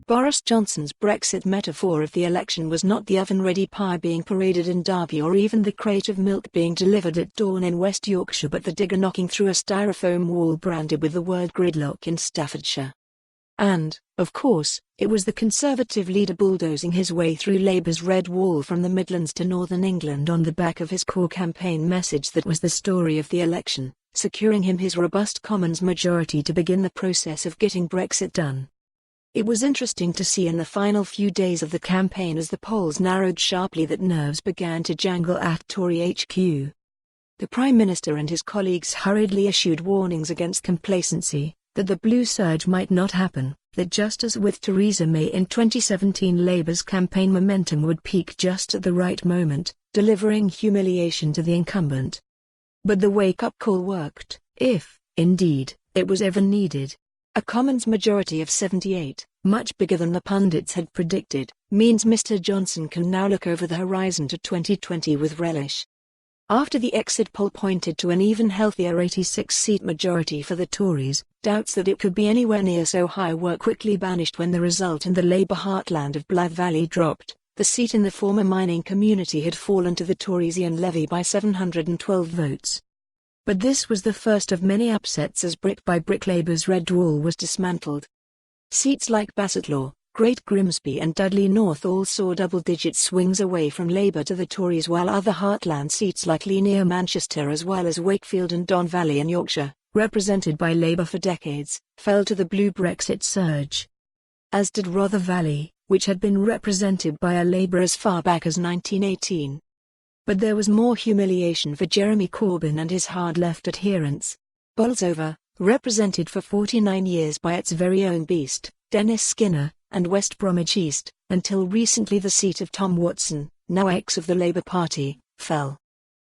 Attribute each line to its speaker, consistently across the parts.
Speaker 1: Boris Johnson's Brexit metaphor of the election was not the oven-ready pie being paraded in Derby or even the crate of milk being delivered at dawn in West Yorkshire, but the digger knocking through a styrofoam wall branded with the word gridlock in Staffordshire. And, of course, it was the Conservative leader bulldozing his way through Labour's red wall from the Midlands to Northern England on the back of his core campaign message that was the story of the election, securing him his robust Commons majority to begin the process of getting Brexit done. It was interesting to see in the final few days of the campaign as the polls narrowed sharply that nerves began to jangle at Tory HQ. The Prime Minister and his colleagues hurriedly issued warnings against complacency, that the blue surge might not happen, that just as with Theresa May in 2017 Labour's campaign momentum would peak just at the right moment, delivering humiliation to the incumbent. But the wake-up call worked, if, indeed, it was ever needed. A Commons majority of 78, much bigger than the pundits had predicted, means Mr. Johnson can now look over the horizon to 2020 with relish. After the exit poll pointed to an even healthier 86-seat majority for the Tories, doubts that it could be anywhere near so high were quickly banished when the result in the Labour heartland of Blythe Valley dropped. The seat in the former mining community had fallen to the Tories Ian Levy by 712 votes. But this was the first of many upsets as brick by brick Labour's red wall was dismantled. Seats like Bassetlaw, Great Grimsby and Dudley North all saw double-digit swings away from Labour to the Tories, while other heartland seats like Lee near Manchester as well as Wakefield and Don Valley in Yorkshire, represented by Labour for decades, fell to the blue Brexit surge. As did Rother Valley, which had been represented by a Labour as far back as 1918. But there was more humiliation for Jeremy Corbyn and his hard left adherents. Bolsover, represented for 49 years by its very own beast, Dennis Skinner, and West Bromwich East, until recently the seat of Tom Watson, now ex of the Labour Party, fell.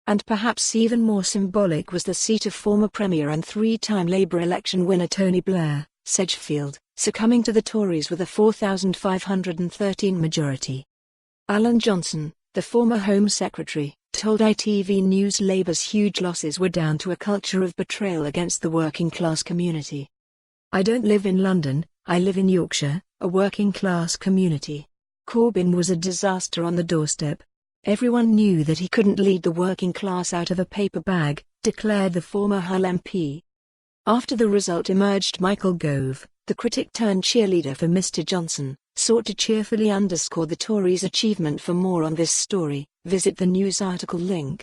Speaker 1: And perhaps even more symbolic was the seat of former Premier and three-time Labour election winner Tony Blair, Sedgefield, succumbing to the Tories with a 4,513 majority. Alan Johnson, the former Home Secretary, told ITV News Labour's huge losses were down to a culture of betrayal against the working class community. "I don't live in London, I live in Yorkshire, a working class community. Corbyn was a disaster on the doorstep. Everyone knew that he couldn't lead the working class out of a paper bag," declared the former Hull MP. After the result emerged, Michael Gove, the critic-turned-cheerleader for Mr. Johnson, sought to cheerfully underscore the Tories' achievement. For more on this story, visit the news article link.